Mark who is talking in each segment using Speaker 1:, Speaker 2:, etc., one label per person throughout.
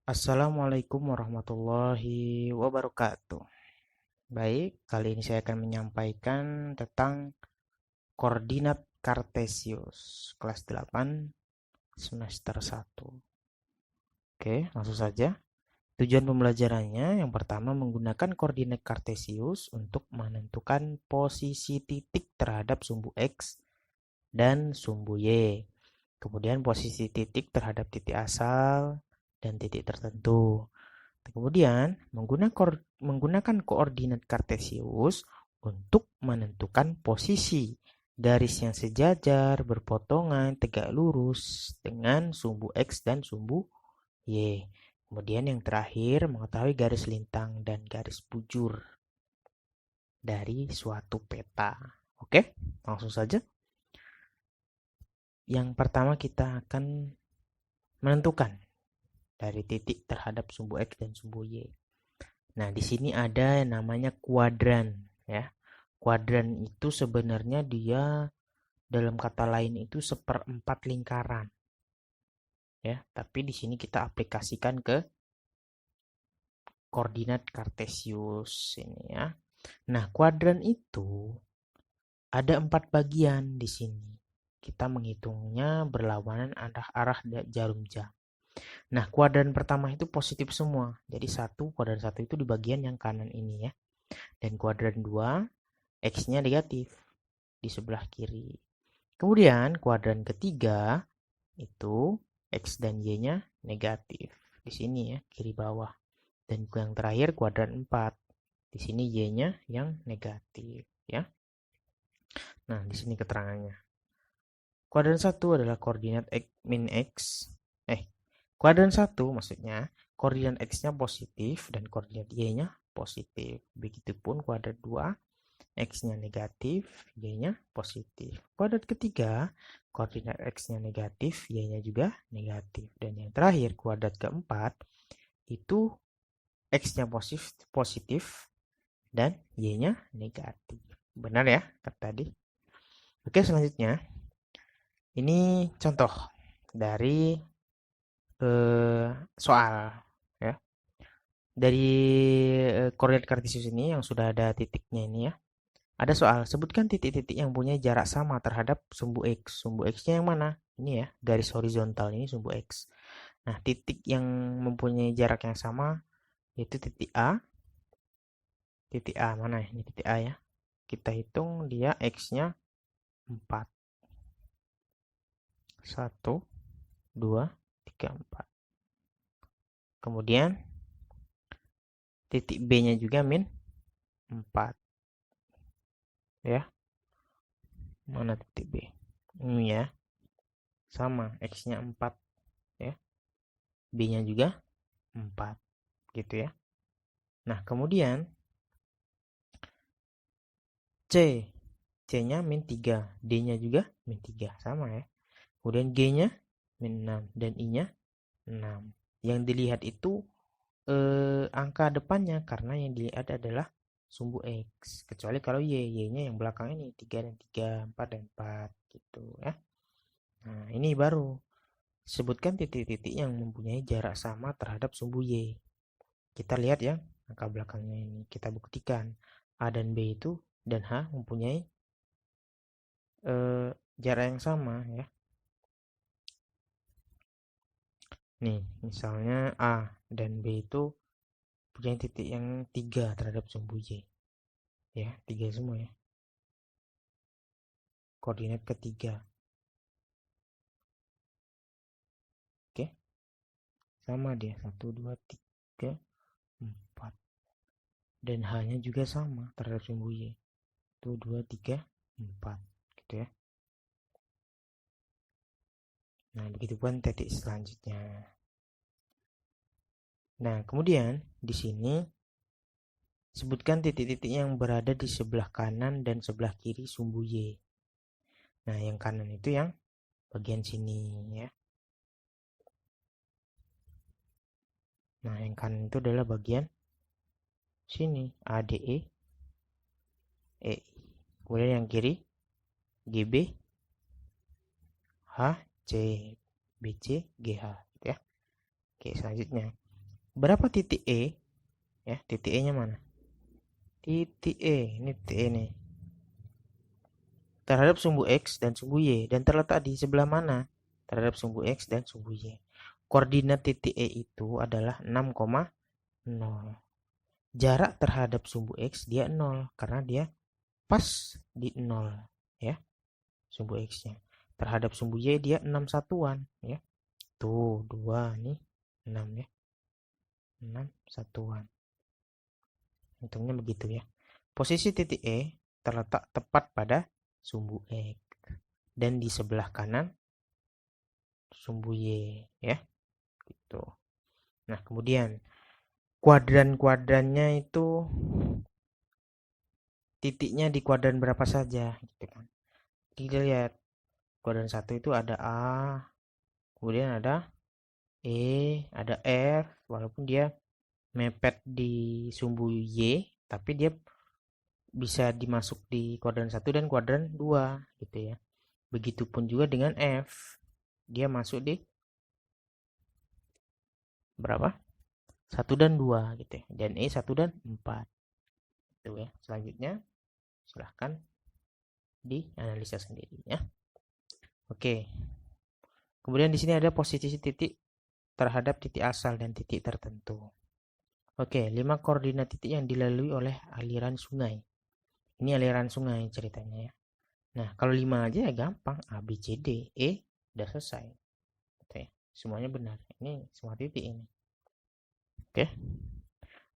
Speaker 1: Assalamualaikum warahmatullahi wabarakatuh. Baik, kali ini saya akan menyampaikan tentang koordinat Kartesius kelas 8 semester 1. Oke, langsung saja. Tujuan pembelajarannya yang pertama menggunakan koordinat Kartesius untuk menentukan posisi titik terhadap sumbu X dan sumbu Y. Kemudian posisi titik terhadap titik asal dan titik tertentu. Kemudian, menggunakan koordinat Kartesius untuk menentukan posisi garis yang sejajar, berpotongan, tegak lurus dengan sumbu X dan sumbu Y. Kemudian yang terakhir, mengetahui garis lintang dan garis bujur dari suatu peta. Oke, langsung saja. Yang pertama kita akan menentukan dari titik terhadap sumbu X dan sumbu Y. Nah, di sini ada yang namanya kuadran, ya. Kuadran itu sebenarnya dia dalam kata lain itu seperempat lingkaran, ya. Tapi di sini kita aplikasikan ke koordinat Kartesius ini, ya. Nah, kuadran itu ada 4 bagian di sini. Kita menghitungnya berlawanan arah jarum jam. Nah, kuadran pertama itu positif semua. Jadi kuadran 1 itu di bagian yang kanan ini, ya. Dan kuadran 2 X-nya negatif di sebelah kiri. Kemudian kuadran ketiga itu X dan Y-nya negatif. Di sini ya, kiri bawah. Dan yang terakhir kuadran 4. Di sini Y-nya yang negatif ya. Nah, di sini keterangannya. Kuadran 1 adalah koordinat X min X. Kuadran 1 maksudnya koordinat X-nya positif dan koordinat Y-nya positif. Begitupun kuadran 2 X-nya negatif, Y-nya positif. Kuadrat ketiga, koordinat X-nya negatif, Y-nya juga negatif. Dan yang terakhir, kuadrat keempat, itu X-nya positif dan Y-nya negatif. Benar ya, kata tadi. Oke, selanjutnya. Ini contoh dari soal. Ya. Dari koordinat kartesius ini yang sudah ada titiknya ini ya. Ada soal, sebutkan titik-titik yang punya jarak sama terhadap sumbu X. Sumbu X-nya yang mana? Ini ya, garis horizontal ini sumbu X. Nah, titik yang mempunyai jarak yang sama yaitu titik A. Titik A mana ya? Ini titik A ya. Kita hitung dia X-nya 4. 1, 2, 3, 4. Kemudian titik B-nya juga min 4. Ya. Mana titik B? Ini ya. Sama, X-nya 4 ya. B-nya juga 4 gitu ya. Nah, kemudian C-nya min 3, D-nya juga min 3, sama ya. Kemudian G-nya min 6 dan I-nya 6. Yang dilihat itu angka depannya karena yang dilihat adalah sumbu X. Kecuali kalau Y-nya yang belakang ini 3 dan 3, 4 dan 4 gitu ya. Nah, ini baru sebutkan titik-titik yang mempunyai jarak sama terhadap sumbu Y. Kita lihat ya angka belakangnya ini. Kita buktikan A dan B itu dan H mempunyai jarak yang sama ya. Nih, misalnya A dan B itu punya titik yang 3 terhadap sumbu Y. Ya, 3 semua ya. Koordinat ketiga. Oke. Sama dia. 1, 2, 3, 4. Dan H-nya juga sama terhadap sumbu Y. 1, 2, 3, 4. Gitu ya. Nah, begitu pun titik selanjutnya. Nah, kemudian di sini sebutkan titik-titik yang berada di sebelah kanan dan sebelah kiri sumbu Y. Nah, yang kanan itu yang bagian sini ya. Nah, yang kanan itu adalah bagian sini, ADE, EI. Kemudian yang kiri, GB, HC, BC, GH. Ya. Oke, selanjutnya. berapa titik E? Ya, titik E-nya mana? Titik E, ini titik E nih. Terhadap sumbu X dan sumbu Y, dan terletak di sebelah mana? Terhadap sumbu X dan sumbu Y. Koordinat titik E itu adalah 6,0. Jarak terhadap sumbu X dia 0, karena dia pas di 0, ya, sumbu X-nya. Terhadap sumbu Y dia 6 satuan, ya. Tuh, 2 nih, 6 ya. 6 satuan. Hitungnya begitu ya. Posisi titik E terletak tepat pada sumbu X dan di sebelah kanan sumbu Y, ya. Gitu. Nah, kemudian kuadran-kuadrannya itu titiknya di kuadran berapa saja, gitu kan. Kita lihat kuadran 1 itu ada A, kemudian ada E, ada F, walaupun dia mepet di sumbu Y, tapi dia bisa dimasuk di kuadran 1 dan kuadran 2, gitu ya. Begitupun juga dengan F. Dia masuk di berapa? 1 dan 2, gitu ya. Dan E 1 dan 4. Itu ya. Selanjutnya silahkan dianalisa sendiri ya. Oke. Kemudian di sini ada posisi titik terhadap titik asal dan titik tertentu. Oke, 5 koordinat titik yang dilalui oleh aliran sungai. Ini aliran sungai ceritanya ya. Nah, kalau 5 aja ya gampang. A, B, C, D, E, udah selesai. Oke, semuanya benar. Ini semua titik ini. Oke.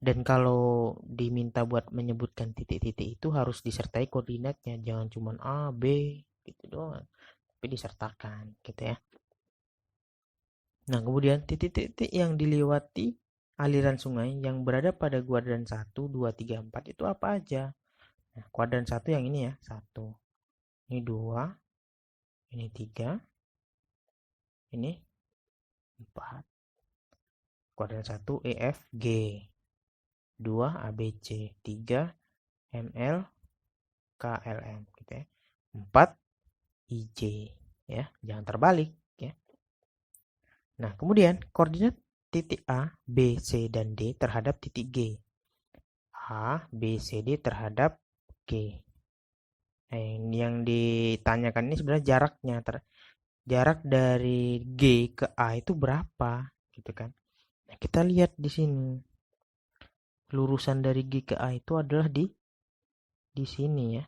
Speaker 1: Dan kalau diminta buat menyebutkan titik-titik itu harus disertai koordinatnya. Jangan cuma A, B, gitu doang. Tapi disertakan, gitu ya. Nah, kemudian titik-titik yang dilewati aliran sungai yang berada pada kuadran 1, 2, 3, 4 itu apa aja? Nah, kuadran 1 yang ini ya, 1. Ini 2, ini 3, ini 4. Kuadran 1 E, F, G. 2 A, B, C. 3 M, L, K, L, M, gitu ya. 4 I, J, ya. Jangan terbalik, ya. Nah, kemudian koordinat titik A, B, C, dan D terhadap titik G. A, B, C, D terhadap G. Nah, yang ditanyakan ini sebenarnya jaraknya. Jarak dari G ke A itu berapa, gitu kan? Nah, kita lihat di sini. Lurusan dari G ke A itu adalah di sini ya.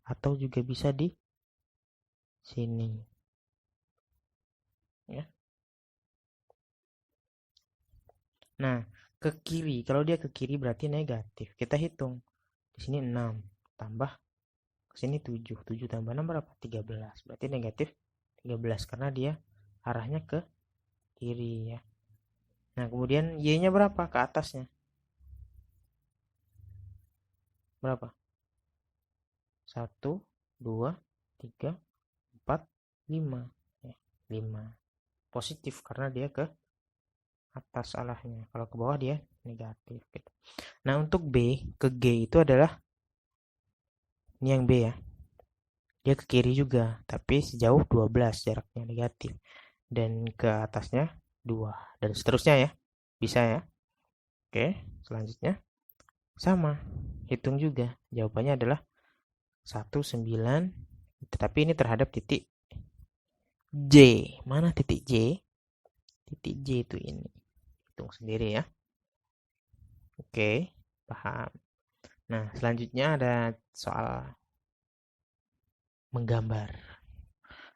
Speaker 1: Atau juga bisa di sini. Ya. Nah, ke kiri. Kalau dia ke kiri berarti negatif. Kita hitung. Di sini 6 tambah ke sini 7. 7 tambah 6 berapa? 13. Berarti negatif 13 karena dia arahnya ke kiri ya. Nah, kemudian Y-nya berapa? Ke atasnya. Berapa? 1, 2, 3, 4, 5. Ya, 5. Positif karena dia ke atas arahnya. Kalau ke bawah dia negatif gitu. Nah, untuk B ke G itu adalah ini yang B ya. Dia ke kiri juga, tapi sejauh 12 jaraknya negatif. Dan ke atasnya 2 dan seterusnya ya. Bisa ya. Oke, selanjutnya sama. Hitung juga. Jawabannya adalah 19, tetapi ini terhadap titik J. Mana titik J? Titik J itu ini. Hitung sendiri ya. Oke, paham. Nah, selanjutnya ada soal menggambar.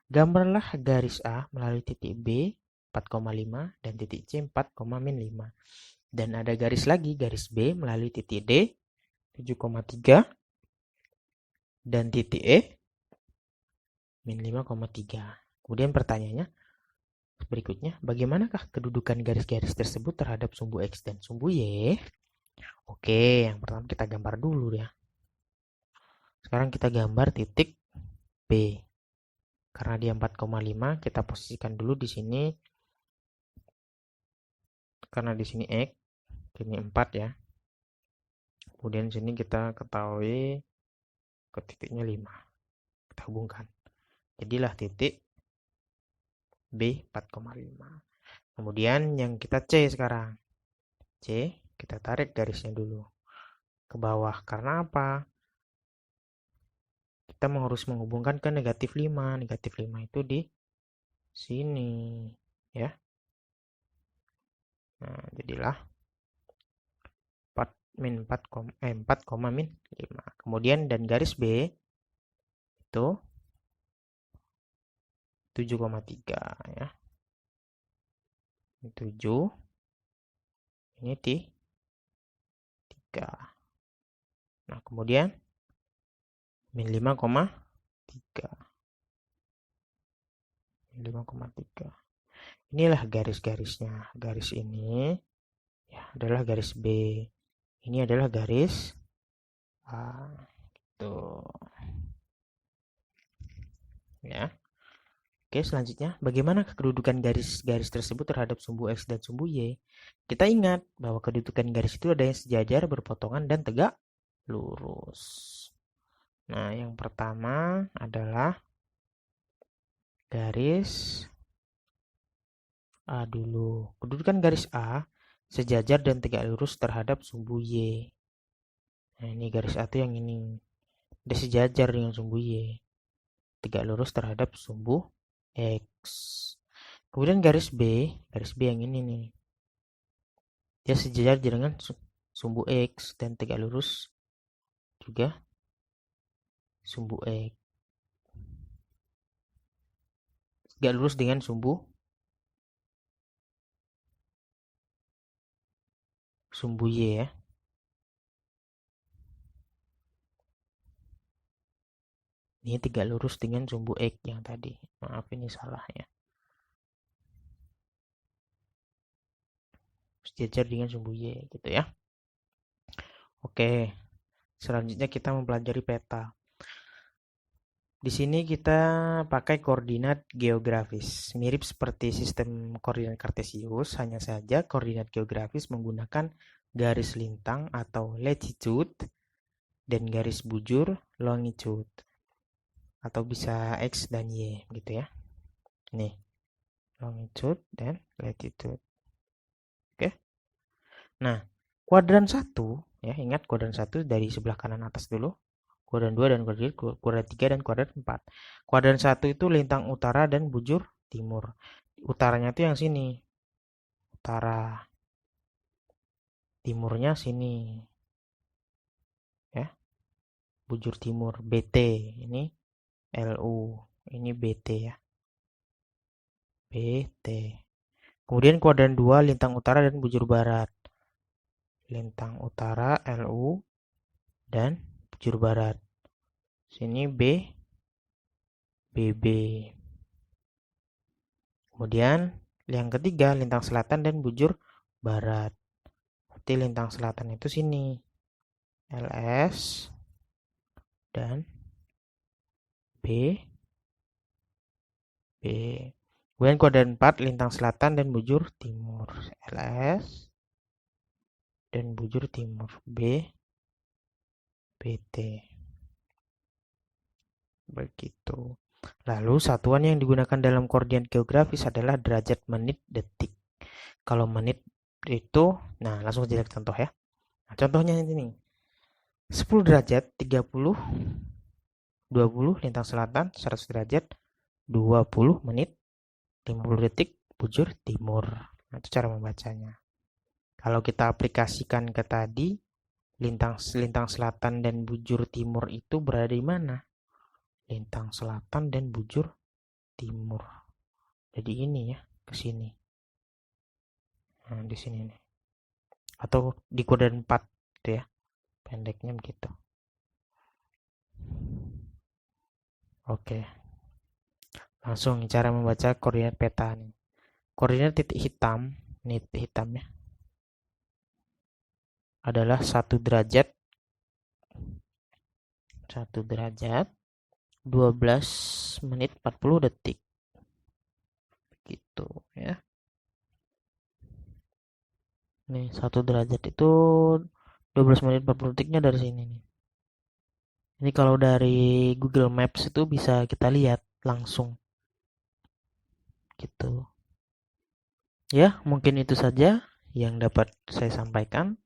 Speaker 1: Gambarlah garis A melalui titik B 4,5 dan titik C 4,-5. Dan ada garis lagi, garis B melalui titik D 7,3 dan titik E min 5,3. Kemudian pertanyaannya berikutnya, bagaimanakah kedudukan garis-garis tersebut terhadap sumbu X dan sumbu Y? Oke, yang pertama kita gambar dulu ya. Sekarang kita gambar titik B. Karena dia 4,5, kita posisikan dulu di sini. Karena di sini X, ini 4 ya. Kemudian sini kita ketahui ke titiknya 5. Kita hubungkan. Jadilah titik B 4,5. Kemudian yang kita C sekarang. C, kita tarik garisnya dulu ke bawah. Karena apa? Kita harus menghubungkan ke negatif 5. Negatif 5 itu di sini. Ya. Nah, jadilah 4 min 4, 4, min 5. Kemudian dan garis B itu 7,3 ya. Ini 7. Ini di 3. Nah, kemudian min 5,3. 5,3. Inilah garis-garisnya. Garis ini ya adalah garis B. Ini adalah garis A. Tuh. Ya. Oke, selanjutnya bagaimana kedudukan garis-garis tersebut terhadap sumbu X dan sumbu Y? Kita ingat bahwa kedudukan garis itu ada yang sejajar, berpotongan, dan tegak lurus. Nah, yang pertama adalah garis A dulu. Kedudukan garis A sejajar dan tegak lurus terhadap sumbu Y. Nah, ini garis A itu yang ini. Dia sejajar dengan sumbu Y. Tegak lurus terhadap sumbu X. Kemudian garis B yang ini nih. Dia sejajar dengan sumbu X dan tegak lurus juga sumbu X. Tegak lurus dengan sumbu Y ya. Ini tegak lurus dengan sumbu X yang tadi. Maaf ini salah ya. Sejajar dengan sumbu Y gitu ya. Oke. Selanjutnya kita mempelajari peta. Di sini kita pakai koordinat geografis. Mirip seperti sistem koordinat kartesius, hanya saja koordinat geografis menggunakan garis lintang atau latitude dan garis bujur longitude. Atau bisa X dan Y gitu ya. Nih, longitude dan latitude. Oke. Nah, kuadran 1, ya ingat kuadran 1 dari sebelah kanan atas dulu. Kuadran 2 dan kuadran 3 dan kuadran 4. Kuadran 1 itu lintang utara dan bujur timur. Utaranya itu yang sini. Utara. Timurnya sini. Ya. Bujur timur BT. Ini LU. Ini BT ya. BT. Kemudian kuadran 2 lintang utara dan bujur barat. Lintang utara LU dan bujur barat. Sini BB. Kemudian yang ketiga lintang selatan dan bujur barat. Berarti lintang selatan itu sini. LS dan B. Kemudian kuadran 4 lintang selatan dan bujur timur. LS dan bujur timur BT. Begitu. Lalu satuan yang digunakan dalam koordinat geografis adalah derajat, menit, detik. Kalau menit itu, nah langsung kita contoh ya. Nah, contohnya ini. 10 derajat, 30, 20 lintang selatan, 100 derajat, 20 menit, 50 detik, bujur timur. Nah, itu cara membacanya. Kalau kita aplikasikan ke tadi, lintang selatan dan bujur timur itu berada di mana? Lintang selatan dan bujur timur. Jadi ini ya, ke sini. Nah, di sini nih. Atau di kuadran 4 gitu ya. Pendeknya begitu. Oke. Langsung cara membaca koordinat peta nih. Koordinat titik hitam, ini titik hitam ya. Adalah 1 derajat 12 menit 40 detik. Gitu ya. Nih 1 derajat itu 12 menit 40 detiknya dari sini nih. Ini kalau dari Google Maps itu bisa kita lihat langsung. Gitu. Ya, mungkin itu saja yang dapat saya sampaikan.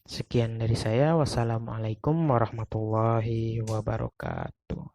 Speaker 1: Sekian dari saya. Wassalamualaikum warahmatullahi wabarakatuh.